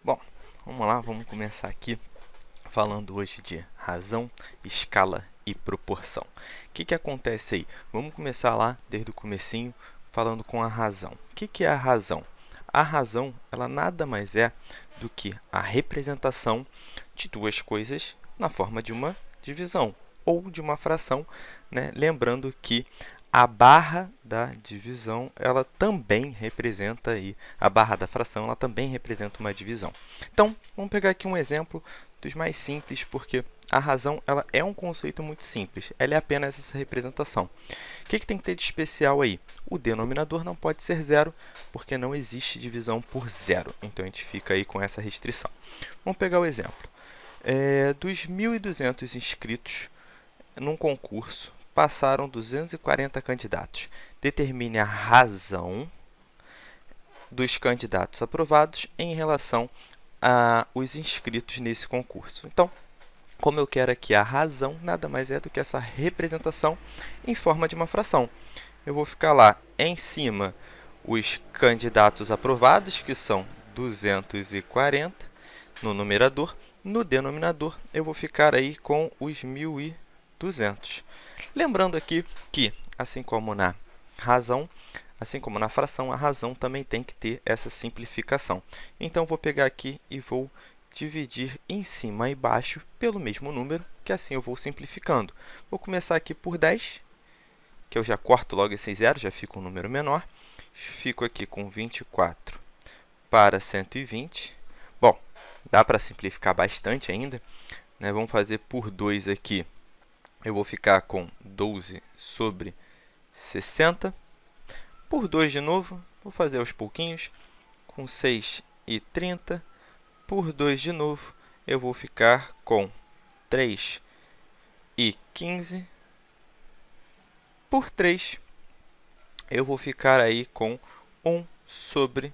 Bom, vamos lá, vamos começar aqui falando hoje de razão, escala e proporção. O que acontece aí? Vamos começar lá desde o comecinho falando com a razão. O que é a razão? A razão, ela nada mais é do que a representação de duas coisas na forma de uma divisão ou de uma fração, né? Lembrando que a barra da divisão, ela também representa aí, a barra da fração, ela também representa uma divisão. Então, vamos pegar aqui um exemplo dos mais simples, porque a razão ela é um conceito muito simples, ela é apenas essa representação. O que tem que ter de especial aí? O denominador não pode ser zero, porque não existe divisão por zero. Então, a gente fica aí com essa restrição. Vamos pegar o exemplo. Dos 1.200 inscritos num concurso, passaram 240 candidatos. Determine a razão dos candidatos aprovados em relação aos inscritos nesse concurso. Então, como eu quero aqui a razão, nada mais é do que essa representação em forma de uma fração. Eu vou ficar lá em cima os candidatos aprovados, que são 240 no numerador. No denominador, eu vou ficar aí com os 1.200. Lembrando aqui que, assim como na razão, assim como na fração, a razão também tem que ter essa simplificação. Então, vou pegar aqui e vou dividir em cima e baixo pelo mesmo número, que assim eu vou simplificando. Vou começar aqui por 10, que eu já corto logo esse zero, já fica um número menor. Fico aqui com 24 para 120. Bom, dá para simplificar bastante ainda, né? Vamos fazer por 2 aqui. Eu vou ficar com 12 sobre 60. Por 2 de novo, vou fazer aos pouquinhos, com 6 e 30. Por 2 de novo, eu vou ficar com 3 e 15. Por 3, eu vou ficar aí com 1 sobre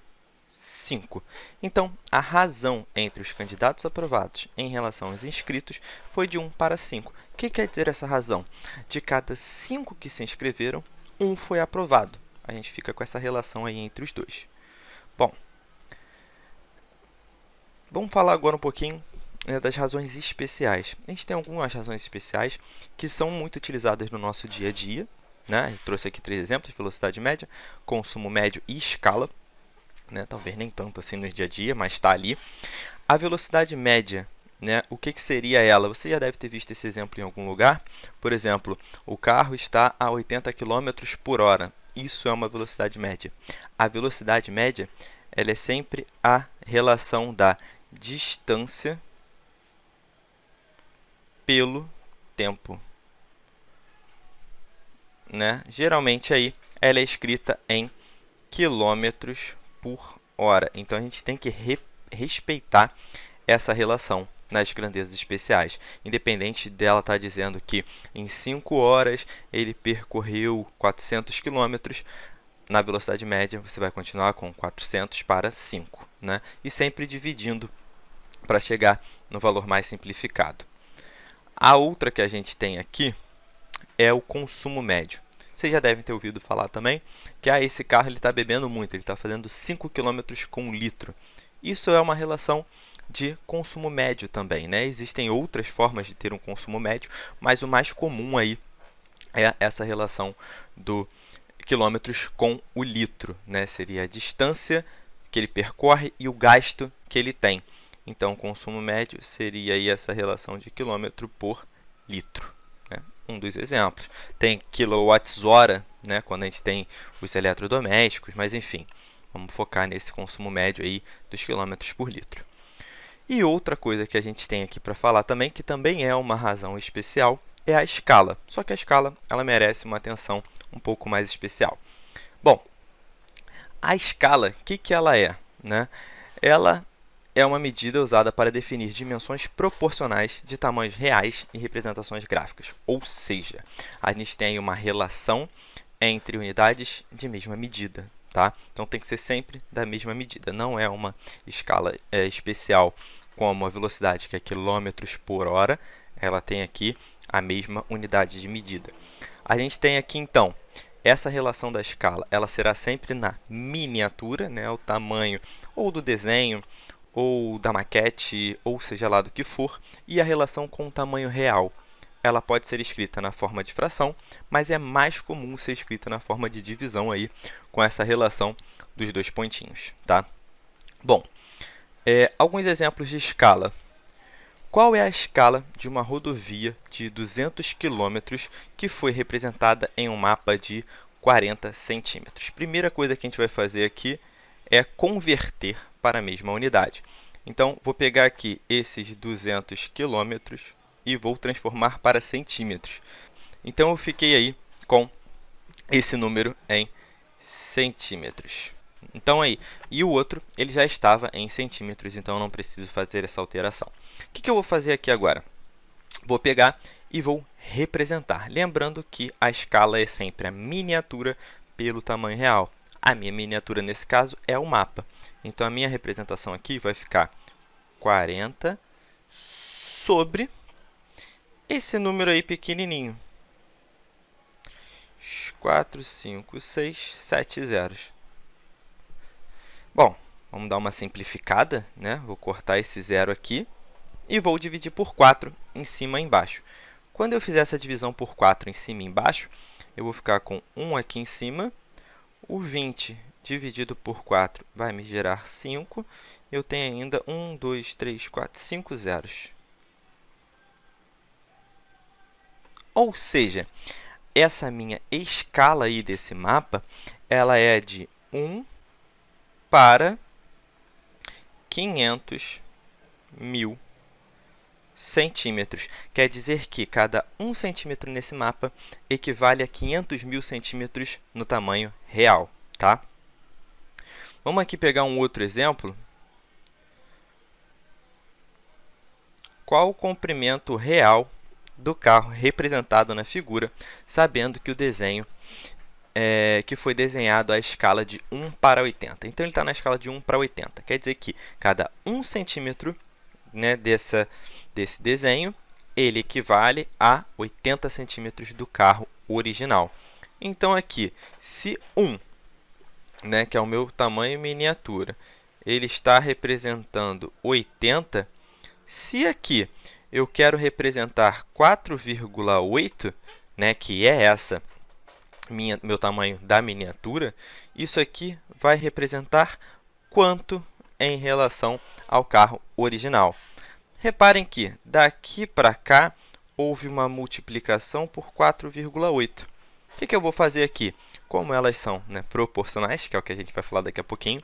5. Então, a razão entre os candidatos aprovados em relação aos inscritos foi de 1 para 5. O que quer dizer essa razão? De cada 5 que se inscreveram, 1 foi aprovado. A gente fica com essa relação aí entre os dois. Bom, vamos falar agora um pouquinho das razões especiais. A gente tem algumas razões especiais que são muito utilizadas no nosso dia a dia, né? Eu trouxe aqui 3 exemplos: velocidade média, consumo médio e escala. Talvez nem tanto assim no dia a dia, mas está ali. A velocidade média, né? O que seria ela? Você já deve ter visto esse exemplo em algum lugar. Por exemplo, o carro está a 80 km por hora. Isso é uma velocidade média. A velocidade média, ela é sempre a relação da distância pelo tempo, né? Geralmente aí ela é escrita em quilômetros por hora. Então, a gente tem que respeitar essa relação nas grandezas especiais. Independente dela estar dizendo que em 5 horas ele percorreu 400 km, na velocidade média você vai continuar com 400 para 5, né? E sempre dividindo para chegar no valor mais simplificado. A outra que a gente tem aqui é o consumo médio. Vocês já devem ter ouvido falar também que esse carro está bebendo muito, ele está fazendo 5 km com 1 litro. Isso é uma relação de consumo médio também, né? Existem outras formas de ter um consumo médio, mas o mais comum aí é essa relação do quilômetros com o litro, né? Seria a distância que ele percorre e o gasto que ele tem. Então, o consumo médio seria aí essa relação de quilômetro por litro. Um dos exemplos. Tem quilowatts-hora, né, quando a gente tem os eletrodomésticos, mas enfim, vamos focar nesse consumo médio aí dos quilômetros por litro. E outra coisa que a gente tem aqui para falar também, que também é uma razão especial, é a escala. Só que a escala ela merece uma atenção um pouco mais especial. Bom, a escala, o que ela é? Né? Ela é uma medida usada para definir dimensões proporcionais de tamanhos reais em representações gráficas. Ou seja, a gente tem uma relação entre unidades de mesma medida. Tá? Então, tem que ser sempre da mesma medida. Não é uma escala especial como a velocidade, que é quilômetros por hora. Ela tem aqui a mesma unidade de medida. A gente tem aqui, então, essa relação da escala. Ela será sempre na miniatura, né? O tamanho ou do desenho ou da maquete, ou seja lá do que for, e a relação com o tamanho real. Ela pode ser escrita na forma de fração, mas é mais comum ser escrita na forma de divisão aí, com essa relação dos dois pontinhos, tá? Bom, alguns exemplos de escala. Qual é a escala de uma rodovia de 200 km que foi representada em um mapa de 40 centímetros? Primeira coisa que a gente vai fazer aqui é converter para a mesma unidade. Então, vou pegar aqui esses 200 km e vou transformar para centímetros. Então, eu fiquei aí com esse número em centímetros. Então, aí, e o outro, ele já estava em centímetros, então eu não preciso fazer essa alteração. O que eu vou fazer aqui agora? Vou pegar e vou representar. Lembrando que a escala é sempre a miniatura pelo tamanho real. A minha miniatura, nesse caso, é o mapa. Então, a minha representação aqui vai ficar 40 sobre esse número aí pequenininho. 4, 5, 6, 7 zeros. Bom, vamos dar uma simplificada, né? Vou cortar esse zero aqui e vou dividir por 4 em cima e embaixo. Quando eu fizer essa divisão por 4 em cima e embaixo, eu vou ficar com 1 aqui em cima. O 20 dividido por 4 vai me gerar 5. Eu tenho ainda 1, 2, 3, 4, 5 zeros. Ou seja, essa minha escala aí desse mapa, ela é de 1 para 500.000 centímetros. Quer dizer que cada 1 centímetro nesse mapa equivale a 500.000 centímetros no tamanho real, tá? Vamos aqui pegar um outro exemplo. Qual o comprimento real do carro representado na figura, sabendo que o desenho que foi desenhado à escala de 1 para 80. Então, ele está na escala de 1 para 80. Quer dizer que cada 1 centímetro, né, desse desenho, ele equivale a 80 centímetros do carro original. Então, aqui, se 1, né, que é o meu tamanho miniatura, ele está representando 80, se aqui eu quero representar 4,8, né, que é meu tamanho da miniatura, isso aqui vai representar quanto em relação ao carro original? Reparem que daqui para cá houve uma multiplicação por 4,8. O que eu vou fazer aqui? Como elas são, né, proporcionais, que é o que a gente vai falar daqui a pouquinho,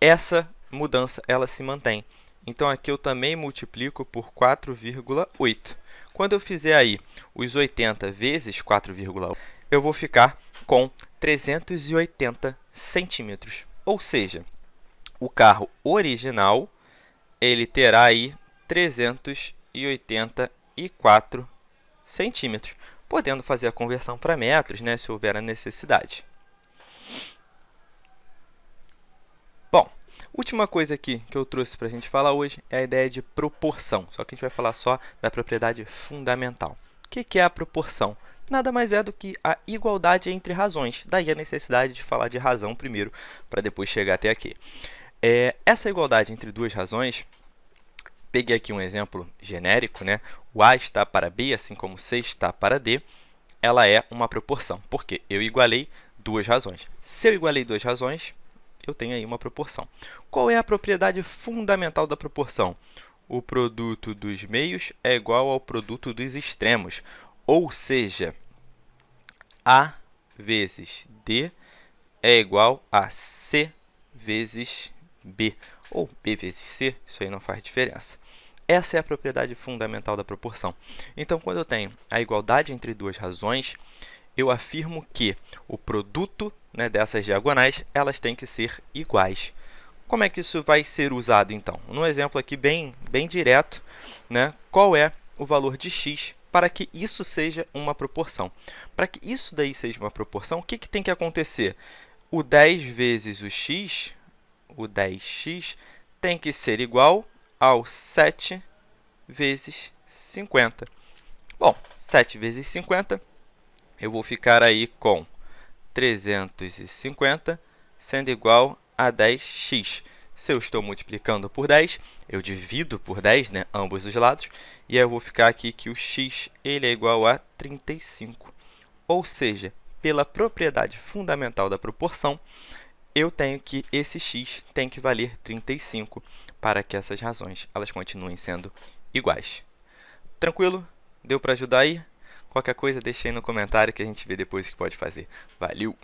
essa mudança ela se mantém. Então, aqui eu também multiplico por 4,8. Quando eu fizer aí os 80 vezes 4,8, eu vou ficar com 380 centímetros. Ou seja, o carro original ele terá aí 384 centímetros, podendo fazer a conversão para metros, né, se houver a necessidade. Bom, última coisa aqui que eu trouxe para a gente falar hoje é a ideia de proporção, só que a gente vai falar só da propriedade fundamental. O que é a proporção? Nada mais é do que a igualdade entre razões, daí a necessidade de falar de razão primeiro, para depois chegar até aqui. Essa igualdade entre duas razões, peguei aqui um exemplo genérico, né? O A está para B, assim como C está para D, ela é uma proporção, porque eu igualei duas razões. Se eu igualei duas razões, eu tenho aí uma proporção. Qual é a propriedade fundamental da proporção? O produto dos meios é igual ao produto dos extremos, ou seja, A vezes D é igual a C vezes B, ou B vezes C, isso aí não faz diferença. Essa é a propriedade fundamental da proporção. Então, quando eu tenho a igualdade entre duas razões, eu afirmo que o produto, né, dessas diagonais, elas têm que ser iguais. Como é que isso vai ser usado, então? No exemplo aqui bem direto, né, qual é o valor de x para que isso seja uma proporção? Para que isso daí seja uma proporção, o que tem que acontecer? O 10 vezes o x, o 10x, tem que ser igual ao 7 vezes 50. Bom, 7 vezes 50, eu vou ficar aí com 350, sendo igual a 10x. Se eu estou multiplicando por 10, eu divido por 10, né, ambos os lados, e aí eu vou ficar aqui que o x ele é igual a 35. Ou seja, pela propriedade fundamental da proporção, eu tenho que esse x tem que valer 35 para que essas razões elas continuem sendo iguais. Tranquilo? Deu para ajudar aí? Qualquer coisa deixa aí no comentário que a gente vê depois o que pode fazer. Valeu!